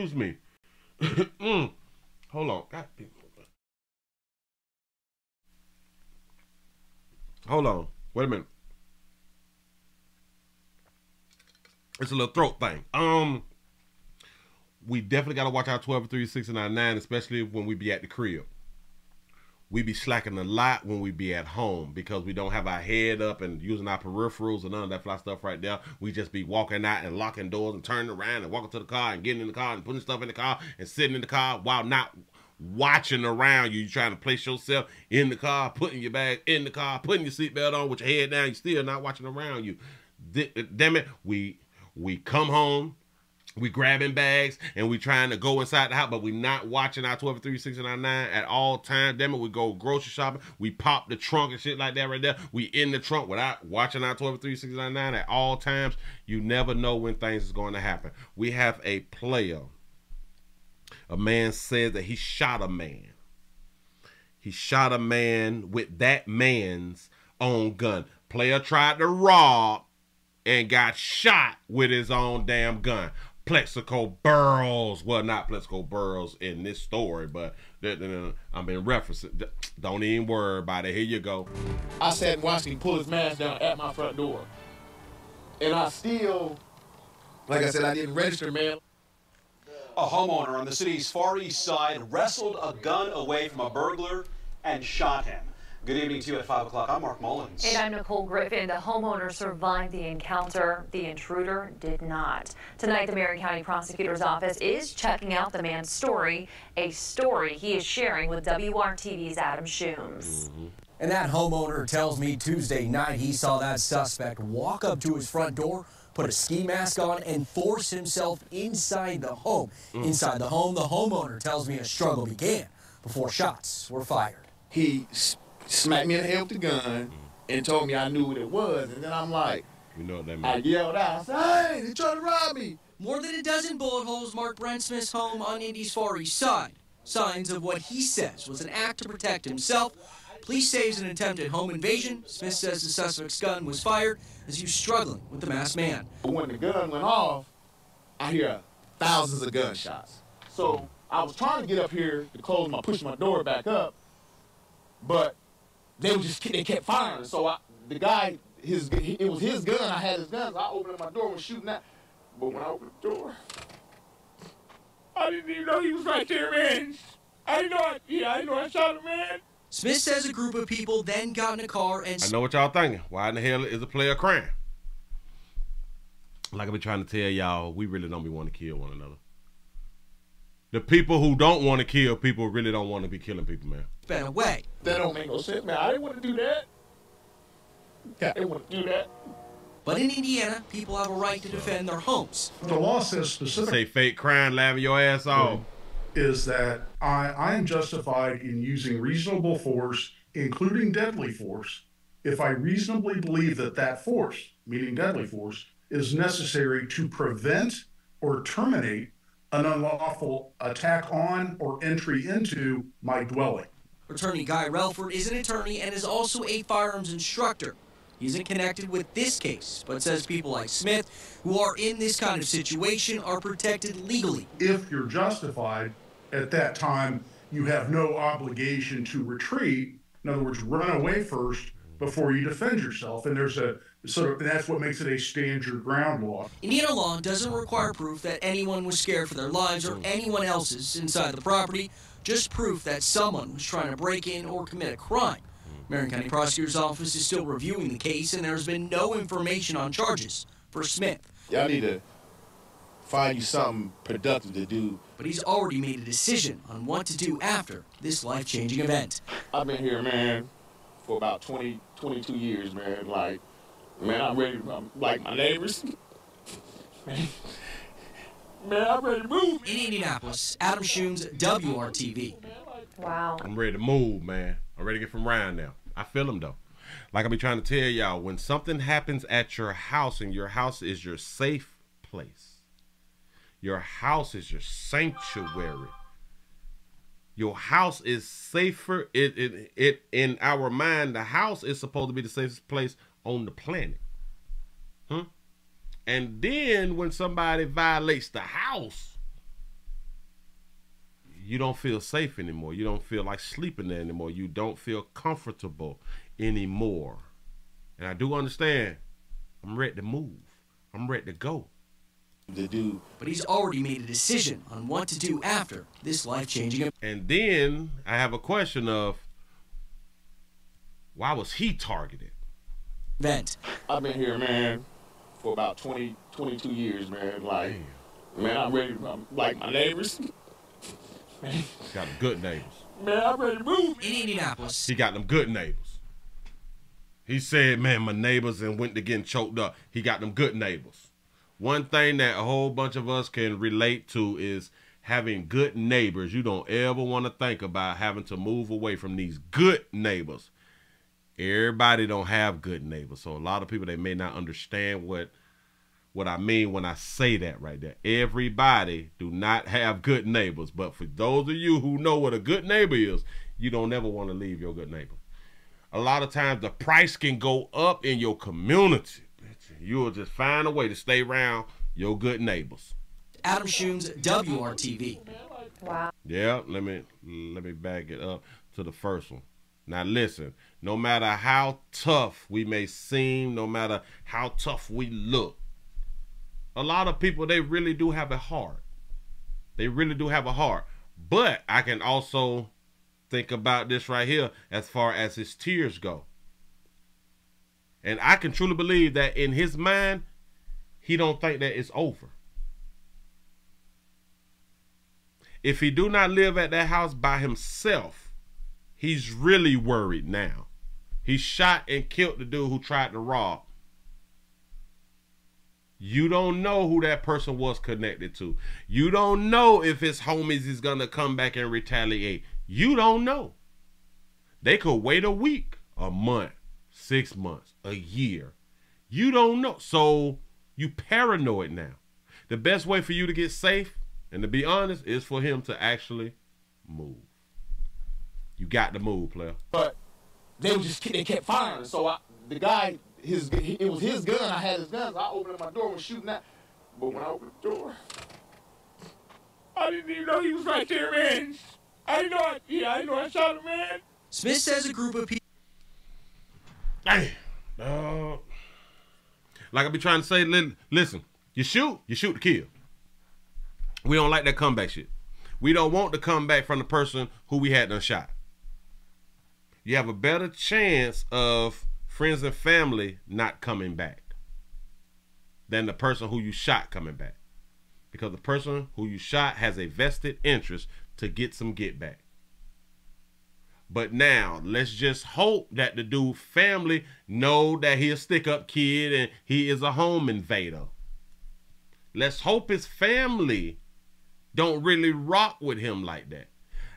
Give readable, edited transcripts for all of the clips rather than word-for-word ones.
Excuse me. Hold on. God. Hold on. Wait a minute. It's a little throat thing. We definitely gotta watch our 12, 3, 6, and 9, especially when we be at the crib. We be slacking a lot when we be at home because we don't have our head up and using our peripherals and none of that fly stuff right there. We just be walking out and locking doors and turning around and walking to the car and getting in the car and putting stuff in the car and sitting in the car while not watching around you. You're trying to place yourself in the car, putting your bag in the car, putting your seatbelt on with your head down. You're still not watching around you. Damn it, we come home. We grabbing bags and we trying to go inside the house, but we not watching our 12, 3, 6, and 9 at all times. Damn it, we go grocery shopping. We pop the trunk and shit like that right there. We in the trunk without watching our 12, 3, 6, and 9 at all times. You never know when things is going to happen. We have a player. A man says that he shot a man. He shot a man with that man's own gun. Player tried to rob and got shot with his own damn gun. Plexico Burrows. Well, not Plexico Burrows in this story, but I'm in reference. Don't even worry about it. Here you go. I sat and watched him pull his mask down at my front door. And I still, like I said, I didn't register, man. A homeowner on the city's Far East Side wrestled a gun away from a burglar and shot him. Good evening to you at 5 o'clock. I'm Mark Mullins. And I'm Nicole Griffin. The homeowner survived the encounter. The intruder did not. Tonight, the Marion County Prosecutor's Office is checking out the man's story, a story he is sharing with WRTV's Adam Shooms. And that homeowner tells me Tuesday night he saw that suspect walk up to his front door, put a ski mask on, and force himself inside the home. Inside the home, the homeowner tells me a struggle began before shots were fired. He smacked me in the head with the gun and told me I knew what it was. And then I'm like, you know what that means. I yelled out, I said, hey, they trying to rob me. More than a dozen bullet holes mark Brent Smith's home on Indy's Far East Side. Signs of what he says was an act to protect himself. Police say it's an attempted home invasion. Smith says the suspect's gun was fired as he was struggling with the masked man. When the gun went off, I hear thousands of gunshots. So I was trying to get up here to push my door back up, but they kept firing. So the guy, it was his gun. I had his gun. So I opened up my door and was shooting at. But when I opened the door, I didn't even know he was right there, man. I didn't know I shot him, man. Smith says a group of people then got in a car and... I know what y'all thinking. Why in the hell is a player crying? Like I've been trying to tell y'all, we really don't be wanting to kill one another. The people who don't want to kill people really don't want to be killing people, man. Been away. That don't make no sense, man. I didn't want to do that. I didn't want to do that. But in Indiana, people have a right to defend their homes. The law says specifically... Say fake crying, laughing your ass off. ...is that I am justified in using reasonable force, including deadly force, if I reasonably believe that that force, meaning deadly force, is necessary to prevent or terminate an unlawful attack on or entry into my dwelling. Attorney Guy Relford is an attorney and is also a firearms instructor. He isn't connected with this case, but says people like Smith who are in this kind of situation are protected legally. If you're justified, at that time, you have no obligation to retreat. In other words, run away first before you defend yourself. And there's a sort of, that's what makes it a stand your ground law. Indiana law doesn't require proof that anyone was scared for their lives or anyone else's inside the property, just proof that someone was trying to break in or commit a crime. Marion County Prosecutor's Office is still reviewing the case, and there's been no information on charges for Smith. Y'all need to find you something productive to do. But he's already made a decision on what to do after this life-changing event. I've been here, man, for about 22 years, man. Like, man, I'm ready. I'm like my neighbors. Man, I'm ready to move. In Indianapolis, Adam Shooms, WRTV. Wow. I'm ready to move, man. I'm ready to get from around now. I feel them, though. Like I be trying to tell y'all, when something happens at your house, and your house is your safe place, your house is your sanctuary. Your house is safer. It in our mind, the house is supposed to be the safest place on the planet. And then when somebody violates the house, you don't feel safe anymore. You don't feel like sleeping there anymore. You don't feel comfortable anymore. And I do understand. I'm ready to move. I'm ready to go. But he's already made a decision on what to do after this life-changing. And then I have a question of, why was he targeted? Event. I've been here, man, for about 22 years, man. Like, man, I'm ready. Like my neighbors. Man. Got them good neighbors. Man, I'm ready to move. In Indianapolis. He got them good neighbors. He said, man, my neighbors and went to getting choked up. He got them good neighbors. One thing that a whole bunch of us can relate to is having good neighbors. You don't ever want to think about having to move away from these good neighbors. Everybody don't have good neighbors. So a lot of people, they may not understand what I mean when I say that right there. Everybody do not have good neighbors. But for those of you who know what a good neighbor is, you don't ever want to leave your good neighbor. A lot of times the price can go up in your community. You'll just find a way to stay around your good neighbors. Adam Shoon's WRTV. Wow. Yeah, let me back it up to the first one. Now listen, no matter how tough we may seem, no matter how tough we look, a lot of people, they really do have a heart. They really do have a heart. But I can also think about this right here as far as his tears go. And I can truly believe that in his mind, he don't think that it's over. If he do not live at that house by himself, he's really worried now. He shot and killed the dude who tried to rob. You don't know who that person was connected to. You don't know if his homies is going to come back and retaliate. You don't know. They could wait a week, a month, 6 months, a year. You don't know. So you paranoid now. The best way for you to get safe, and to be honest, is for him to actually move. You got to move, player. But they kept firing. So the guy, it was his gun. I had his gun. So I opened up my door and was shooting at. But when I opened the door, I didn't even know he was right there, man. I didn't know I shot him, man. Smith says a group of people. Hey, like I be trying to say, listen, you shoot to kill. We don't like that comeback shit. We don't want the comeback from the person who we had done shot. You have a better chance of friends and family not coming back than the person who you shot coming back. Because the person who you shot has a vested interest to get some get back. But now, let's just hope that the dude family know that he a stick-up kid and he is a home invader. Let's hope his family don't really rock with him like that.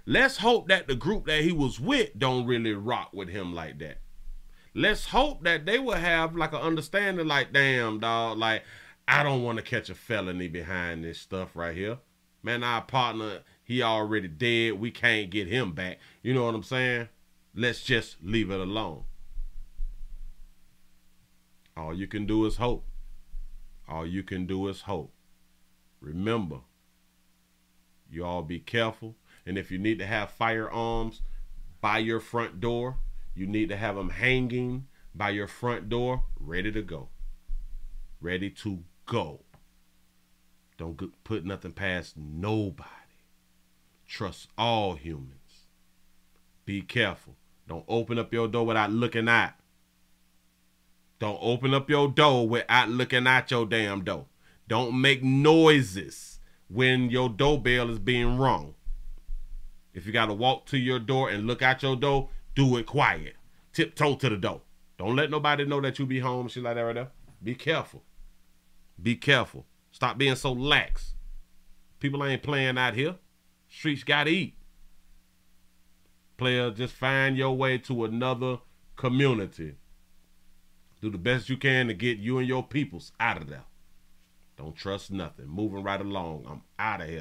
Let's hope that the group that he was with don't really rock with him like that. Let's hope that they will have like an understanding like, damn, dog, like, I don't want to catch a felony behind this stuff right here. Man, our partner, he already dead. We can't get him back. You know what I'm saying? Let's just leave it alone. All you can do is hope. All you can do is hope. Remember, you all be careful. And if you need to have firearms by your front door, you need to have them hanging by your front door, ready to go. Ready to go. Don't put nothing past nobody. Trust all humans. Be careful. Don't open up your door without looking out. Don't open up your door without looking out your damn door. Don't make noises when your doorbell is being rung. If you got to walk to your door and look out your door, do it quiet. Tiptoe to the door. Don't let nobody know that you be home and shit like that right there. Be careful. Be careful. Stop being so lax. People ain't playing out here. Streets gotta eat. Player, just find your way to another community. Do the best you can to get you and your peoples out of there. Don't trust nothing. Moving right along. I'm out of here.